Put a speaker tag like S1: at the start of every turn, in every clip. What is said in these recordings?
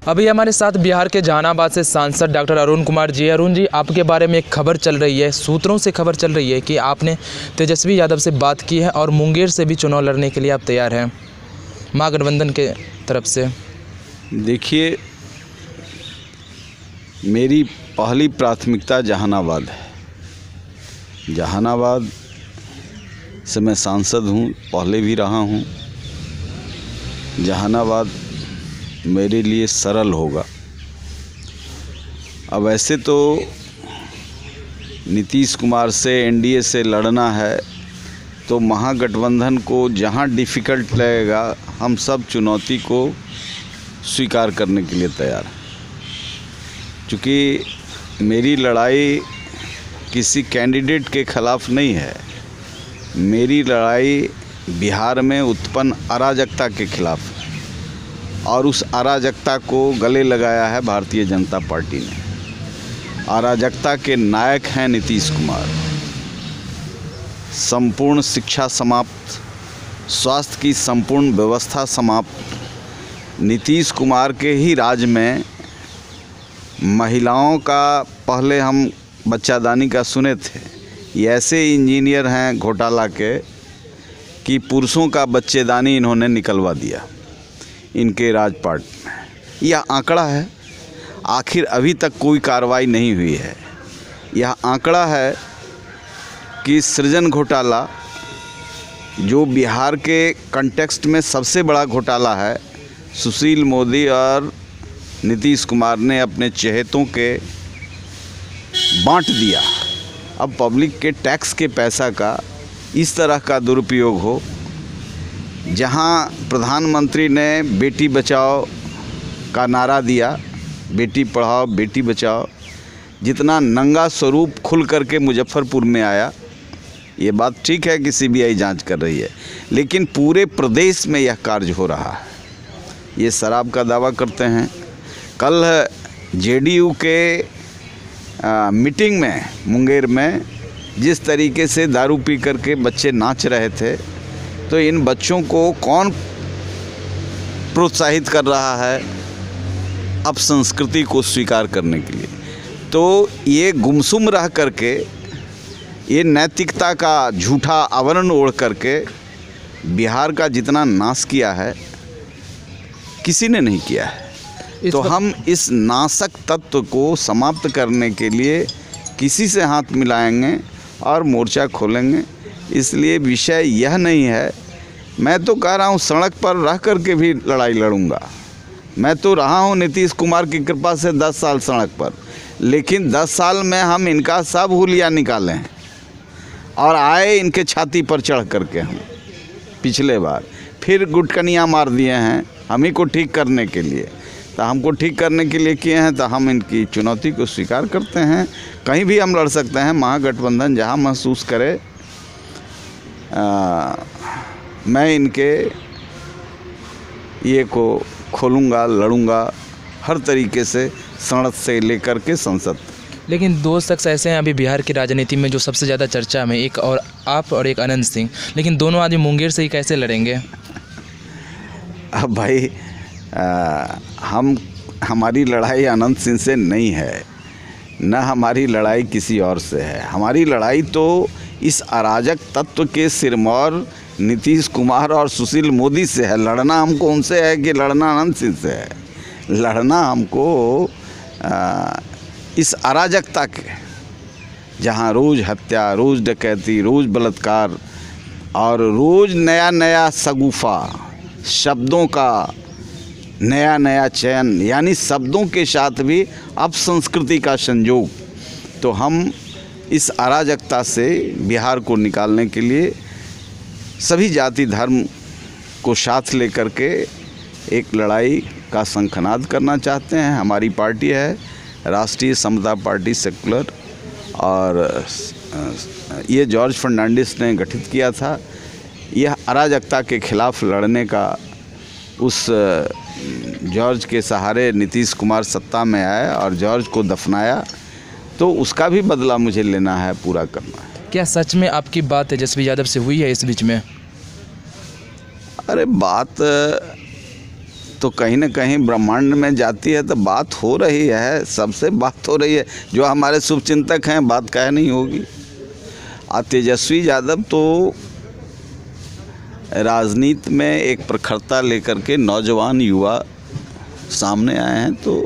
S1: अभी हमारे साथ बिहार के जहानाबाद से सांसद डॉक्टर अरुण कुमार जी। अरुण जी, आपके बारे में एक खबर चल रही है, सूत्रों से खबर चल रही है कि आपने तेजस्वी यादव से बात की है और मुंगेर से भी चुनाव लड़ने के लिए आप तैयार हैं महागठबंधन के तरफ से।
S2: देखिए, मेरी पहली प्राथमिकता जहानाबाद है। जहानाबाद से मैं सांसद हूँ, पहले भी रहा हूँ। जहानाबाद मेरे लिए सरल होगा। अब ऐसे तो नीतीश कुमार से एनडीए से लड़ना है तो महागठबंधन को जहाँ डिफ़िकल्ट लगेगा हम सब चुनौती को स्वीकार करने के लिए तैयार हैं। क्योंकि मेरी लड़ाई किसी कैंडिडेट के ख़िलाफ़ नहीं है, मेरी लड़ाई बिहार में उत्पन्न अराजकता के खिलाफ़ है और उस अराजकता को गले लगाया है भारतीय जनता पार्टी ने। अराजकता के नायक हैं नीतीश कुमार। संपूर्ण शिक्षा समाप्त, स्वास्थ्य की संपूर्ण व्यवस्था समाप्त। नीतीश कुमार के ही राज में महिलाओं का पहले हम बच्चादानी का सुने थे, ये ऐसे इंजीनियर हैं घोटाला के कि पुरुषों का बच्चेदानी इन्होंने निकलवा दिया इनके राजपाट में। यह आंकड़ा है, आखिर अभी तक कोई कार्रवाई नहीं हुई है। यह आंकड़ा है कि सृजन घोटाला जो बिहार के कंटेक्स्ट में सबसे बड़ा घोटाला है, सुशील मोदी और नीतीश कुमार ने अपने चहेतों के बांट दिया। अब पब्लिक के टैक्स के पैसा का इस तरह का दुरुपयोग हो, जहां प्रधानमंत्री ने बेटी बचाओ का नारा दिया, बेटी पढ़ाओ बेटी बचाओ, जितना नंगा स्वरूप खुल करके मुजफ्फरपुर में आया। ये बात ठीक है कि सीबीआई जांच कर रही है, लेकिन पूरे प्रदेश में यह कार्य हो रहा है। ये शराब का दावा करते हैं। कल जेडीयू के मीटिंग में मुंगेर में जिस तरीके से दारू पी करके बच्चे नाच रहे थे, तो इन बच्चों को कौन प्रोत्साहित कर रहा है अब संस्कृति को स्वीकार करने के लिए? तो ये गुमसुम रह करके, ये नैतिकता का झूठा आवरण ओढ़ करके बिहार का जितना नाश किया है किसी ने नहीं किया है। तो हम इस नाशक तत्व को समाप्त करने के लिए किसी से हाथ मिलाएंगे और मोर्चा खोलेंगे। इसलिए विषय यह नहीं है, मैं तो कह रहा हूँ सड़क पर रह कर के भी लड़ाई लड़ूंगा। मैं तो रहा हूँ नीतीश कुमार की कृपा से 10 साल सड़क पर, लेकिन 10 साल में हम इनका सब हुलिया निकाले हैं और आए इनके छाती पर चढ़ करके। हम पिछले बार फिर गुटकनियाँ मार दिए हैं हम ही को ठीक करने के लिए। तो हमको ठीक करने के लिए किए हैं, तो हम इनकी चुनौती को स्वीकार करते हैं। कहीं भी हम लड़ सकते हैं, महागठबंधन जहां महसूस करे। मैं इनके ये को खोलूँगा, लड़ूंगा हर तरीके से, संसद से लेकर के संसद।
S1: लेकिन दो शख्स ऐसे हैं अभी बिहार की राजनीति में जो सबसे ज़्यादा चर्चा में, एक और आप और एक अनंत सिंह, लेकिन दोनों आदमी मुंगेर से ही कैसे लड़ेंगे?
S2: अब भाई हमारी लड़ाई अनंत सिंह से नहीं है, न हमारी लड़ाई किसी और से है। हमारी लड़ाई तो इस अराजक तत्व के सिरमौर नीतीश कुमार और सुशील मोदी से है। लड़ना हमको उनसे है कि लड़ना अनंत सिंह से है? लड़ना हमको इस अराजकता के, जहाँ रोज़ हत्या, रोज़ डकैती, रोज़ बलात्कार और रोज़ नया नया शगुफा, शब्दों का नया नया चयन, यानी शब्दों के साथ भी अपसंस्कृति का संयोग। तो हम इस अराजकता से बिहार को निकालने के लिए सभी जाति धर्म को साथ लेकर के एक लड़ाई का शंखनाद करना चाहते हैं। हमारी पार्टी है राष्ट्रीय समता पार्टी सेकुलर, और ये जॉर्ज फर्नांडिस ने गठित किया था। यह अराजकता के खिलाफ़ लड़ने का, उस जॉर्ज के सहारे नीतीश कुमार सत्ता में आए और जॉर्ज को दफनाया, तो उसका भी बदला मुझे लेना है, पूरा करना है।
S1: क्या सच में आपकी बात तेजस्वी यादव से हुई है इस बीच में?
S2: अरे बात तो कहीं ना कहीं ब्रह्मांड में जाती है तो बात हो रही है, सबसे बात हो रही है। जो हमारे शुभचिंतक हैं बात कह नहीं होगी। तेजस्वी यादव तो राजनीति में एक प्रखरता लेकर के नौजवान युवा सामने आए हैं। तो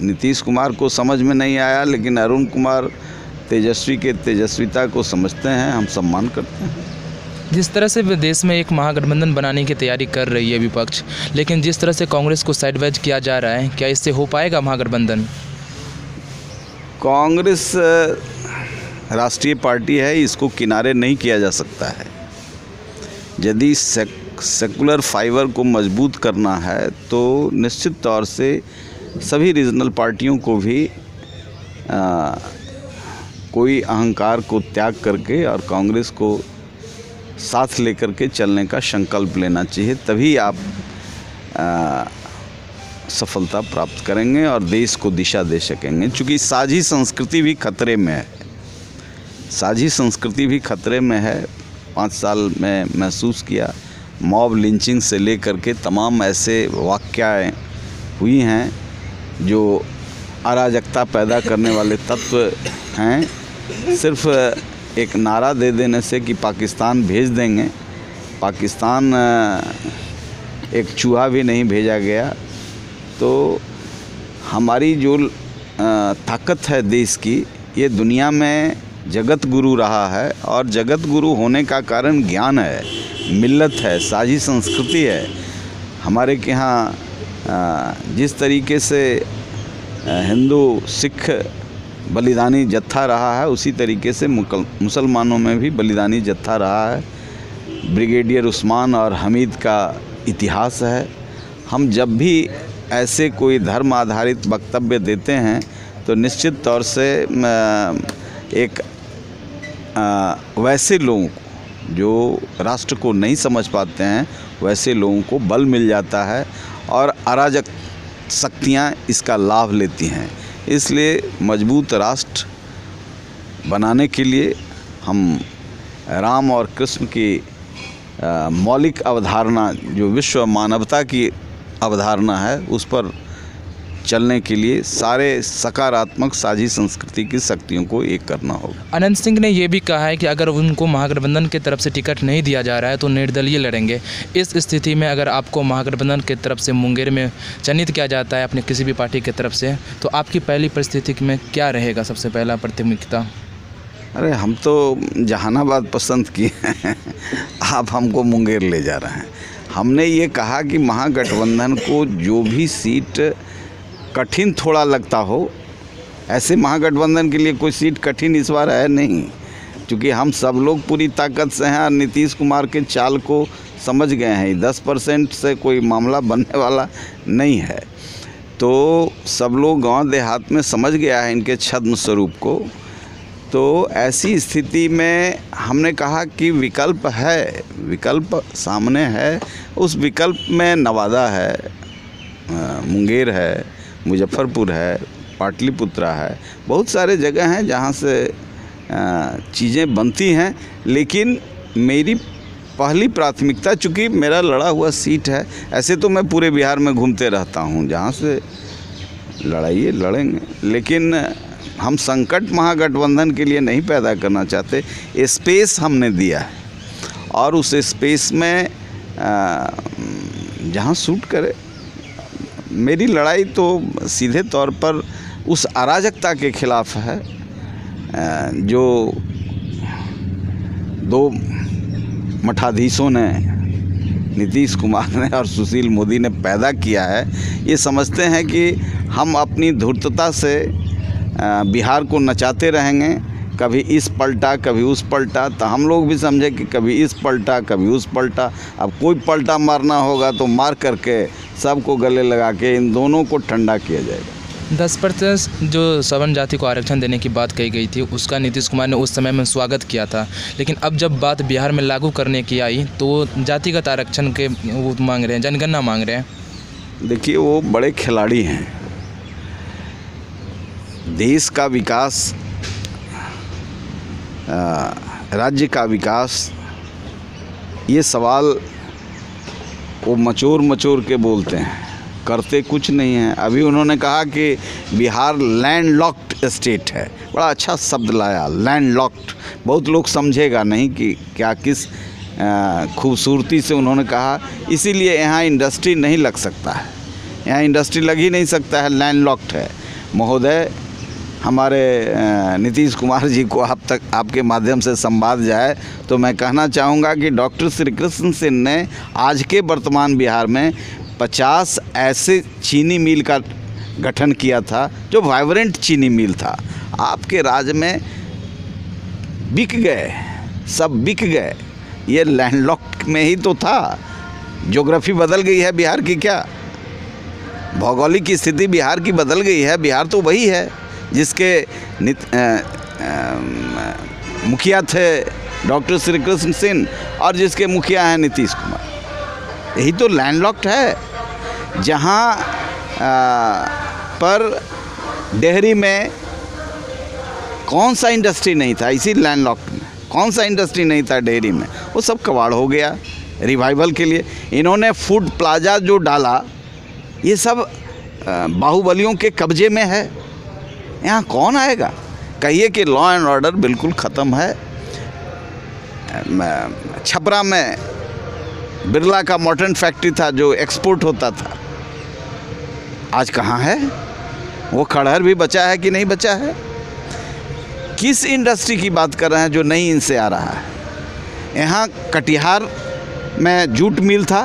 S2: नीतीश कुमार को समझ में नहीं आया, लेकिन अरुण कुमार तेजस्वी के तेजस्विता को समझते हैं, हम सम्मान करते हैं।
S1: जिस तरह से देश में एक महागठबंधन बनाने की तैयारी कर रही है विपक्ष, लेकिन जिस तरह से कांग्रेस को साइडवेज किया जा रहा है, क्या इससे हो पाएगा महागठबंधन?
S2: कांग्रेस राष्ट्रीय पार्टी है, इसको किनारे नहीं किया जा सकता है। यदि सेकुलर फाइबर को मजबूत करना है तो निश्चित तौर से सभी रीजनल पार्टियों को भी कोई अहंकार को त्याग करके और कांग्रेस को साथ लेकर के चलने का संकल्प लेना चाहिए, तभी आप सफलता प्राप्त करेंगे और देश को दिशा दे सकेंगे। क्योंकि साझी संस्कृति भी खतरे में है, साझी संस्कृति भी खतरे में है। 5 साल में महसूस किया, मॉब लिंचिंग से लेकर के तमाम ऐसे वाक़याएँ हुई हैं जो अराजकता पैदा करने वाले तत्व हैं। सिर्फ एक नारा दे देने से कि पाकिस्तान भेज देंगे, पाकिस्तान एक चूहा भी नहीं भेजा गया। तो हमारी जो ताकत है देश की, ये दुनिया में जगत गुरु रहा है, और जगत गुरु होने का कारण ज्ञान है, मिल्लत है, साझी संस्कृति है। हमारे के यहाँ जिस तरीके से हिंदू सिख बलिदानी जत्था रहा है, उसी तरीके से मुसलमानों में भी बलिदानी जत्था रहा है। ब्रिगेडियर उस्मान और हमीद का इतिहास है। हम जब भी ऐसे कोई धर्म आधारित वक्तव्य देते हैं तो निश्चित तौर से एक वैसे लोगों को जो राष्ट्र को नहीं समझ पाते हैं, वैसे लोगों को बल मिल जाता है और अराजक शक्तियाँ इसका लाभ लेती हैं। इसलिए मजबूत राष्ट्र बनाने के लिए हम राम और कृष्ण की मौलिक अवधारणा, जो विश्व मानवता की अवधारणा है, उस पर चलने के लिए सारे सकारात्मक साझी संस्कृति की शक्तियों को एक करना होगा।
S1: अनंत सिंह ने यह भी कहा है कि अगर उनको महागठबंधन की तरफ से टिकट नहीं दिया जा रहा है तो निर्दलीय लड़ेंगे। इस स्थिति में अगर आपको महागठबंधन की तरफ से मुंगेर में चयनित किया जाता है अपने किसी भी पार्टी की तरफ से, तो आपकी पहली परिस्थिति में क्या रहेगा, सबसे पहला प्राथमिकता?
S2: अरे हम तो जहानाबाद पसंद किए हैं, आप हमको मुंगेर ले जा रहे हैं। हमने ये कहा कि महागठबंधन को जो भी सीट कठिन थोड़ा लगता हो, ऐसे महागठबंधन के लिए कोई सीट कठिन इस बार है नहीं, क्योंकि हम सब लोग पूरी ताकत से हैं और नीतीश कुमार के चाल को समझ गए हैं। 10% से कोई मामला बनने वाला नहीं है। तो सब लोग गांव देहात में समझ गया है इनके छद्म स्वरूप को। तो ऐसी स्थिति में हमने कहा कि विकल्प है, विकल्प सामने है। उस विकल्प में नवादा है, मुंगेर है, मुजफ्फरपुर है, पाटलिपुत्रा है, बहुत सारे जगह हैं जहाँ से चीज़ें बनती हैं। लेकिन मेरी पहली प्राथमिकता, चूँकि मेरा लड़ा हुआ सीट है, ऐसे तो मैं पूरे बिहार में घूमते रहता हूँ, जहाँ से लड़ाइए लड़ेंगे, लेकिन हम संकट महागठबंधन के लिए नहीं पैदा करना चाहते। स्पेस हमने दिया है और उस स्पेस में जहाँ सूट करे। मेरी लड़ाई तो सीधे तौर पर उस अराजकता के खिलाफ है जो 2 मठाधीशों ने, नीतीश कुमार ने और सुशील मोदी ने पैदा किया है। ये समझते हैं कि हम अपनी धूर्तता से बिहार को नचाते रहेंगे, कभी इस पलटा कभी उस पलटा। तो हम लोग भी समझे कि कभी इस पलटा कभी उस पलटा। अब कोई पलटा मारना होगा तो मार करके सबको गले लगा के इन दोनों को ठंडा किया जाएगा।
S1: 10% जो सवर्ण जाति को आरक्षण देने की बात कही गई थी, उसका नीतीश कुमार ने उस समय में स्वागत किया था। लेकिन अब जब बात बिहार में लागू करने की आई तो जातिगत आरक्षण के वो मांग रहे हैं, जनगणना मांग रहे हैं।
S2: देखिए, वो बड़े खिलाड़ी हैं। देश का विकास, राज्य का विकास, ये सवाल वो मचोर के बोलते हैं, करते कुछ नहीं है। अभी उन्होंने कहा कि बिहार लैंडलॉक्ड स्टेट है, बड़ा अच्छा शब्द लाया, लैंडलॉक्ड। बहुत लोग समझेगा नहीं कि क्या किस खूबसूरती से उन्होंने कहा, इसीलिए यहाँ इंडस्ट्री नहीं लग सकता है, यहाँ इंडस्ट्री लग ही नहीं सकता है, लैंडलॉक्ड है। महोदय, हमारे नीतीश कुमार जी को आप तक आपके माध्यम से संवाद जाए तो मैं कहना चाहूँगा कि डॉक्टर श्री कृष्ण सिंह ने आज के वर्तमान बिहार में 50 ऐसे चीनी मिल का गठन किया था जो वाइब्रेंट चीनी मिल था। आपके राज में बिक गए, सब बिक गए। ये लैंडलॉक्ड में ही तो था। ज्योग्राफी बदल गई है बिहार की, क्या भौगोलिक स्थिति बिहार की बदल गई है। बिहार तो वही है जिसके मुखिया थे डॉक्टर श्री कृष्ण सिंह और जिसके मुखिया हैं नीतीश कुमार। यही तो लैंडलॉक्ड है। जहाँ पर डेहरी में कौन सा इंडस्ट्री नहीं था, इसी लैंडलॉक्ड में कौन सा इंडस्ट्री नहीं था डेहरी में, वो सब कबाड़ हो गया। रिवाइवल के लिए इन्होंने फूड प्लाजा जो डाला, ये सब बाहुबलियों के कब्जे में है। यहाँ कौन आएगा? कहिए कि लॉ एंड ऑर्डर बिल्कुल ख़त्म है। छपरा में बिरला का मॉर्टन फैक्ट्री था जो एक्सपोर्ट होता था, आज कहाँ है? वो खड़हर भी बचा है कि नहीं बचा है? किस इंडस्ट्री की बात कर रहे हैं जो नहीं इनसे आ रहा है? यहाँ कटिहार में जूट मिल था,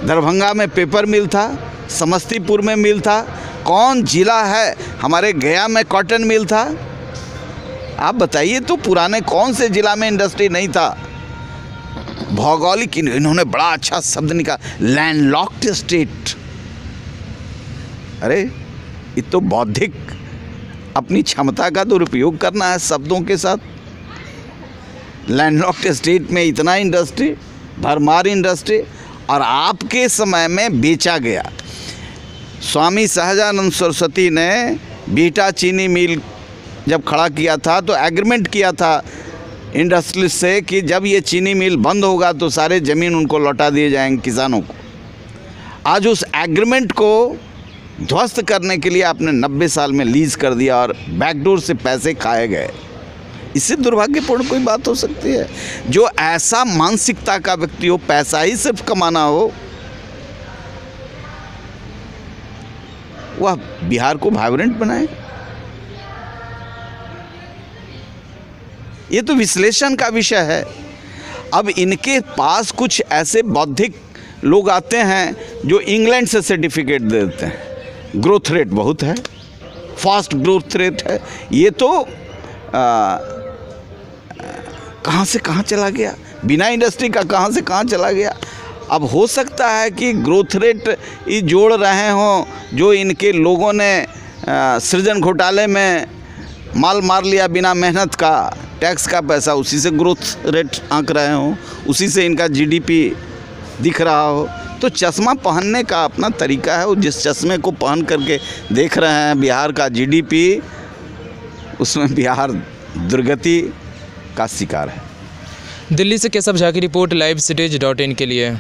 S2: दरभंगा में पेपर मिल था, समस्तीपुर में मिल था। कौन जिला है? हमारे गया में कॉटन मिल था। आप बताइए तो पुराने कौन से जिला में इंडस्ट्री नहीं था? भौगोलिक इन्होंने बड़ा अच्छा शब्द निकाला, लैंडलॉक्ड स्टेट। अरे ये तो बौद्धिक अपनी क्षमता का दुरुपयोग करना है शब्दों के साथ। लैंडलॉक्ड स्टेट में इतना इंडस्ट्री, भरमार इंडस्ट्री, और आपके समय में बेचा गया। स्वामी सहजानंद सरस्वती ने बीटा चीनी मिल जब खड़ा किया था तो एग्रीमेंट किया था इंडस्ट्रियलिस्ट से कि जब ये चीनी मिल बंद होगा तो सारे ज़मीन उनको लौटा दिए जाएंगे किसानों को। आज उस एग्रीमेंट को ध्वस्त करने के लिए आपने 90 साल में लीज कर दिया और बैकडोर से पैसे खाए गए। इससे दुर्भाग्यपूर्ण कोई बात हो सकती है? जो ऐसा मानसिकता का व्यक्ति हो, पैसा ही सिर्फ कमाना हो, वह बिहार को वाइब्रेंट बनाए। ये तो विश्लेषण का विषय है। अब इनके पास कुछ ऐसे बौद्धिक लोग आते हैं जो इंग्लैंड से सर्टिफिकेट दे देते हैं, ग्रोथ रेट बहुत है, फास्ट ग्रोथ रेट है। ये तो कहाँ से कहाँ चला गया, बिना इंडस्ट्री का कहाँ से कहाँ चला गया। अब हो सकता है कि ग्रोथ रेट ये जोड़ रहे हों जो इनके लोगों ने सृजन घोटाले में माल मार लिया बिना मेहनत का, टैक्स का पैसा, उसी से ग्रोथ रेट आंक रहे हों, उसी से इनका जीडीपी दिख रहा हो। तो चश्मा पहनने का अपना तरीका है। वो जिस चश्मे को पहन करके देख रहे हैं बिहार का जीडीपी, उसमें बिहार दुर्गति का शिकार है।
S1: दिल्ली से केशव झा की रिपोर्ट, livecities.in के लिए।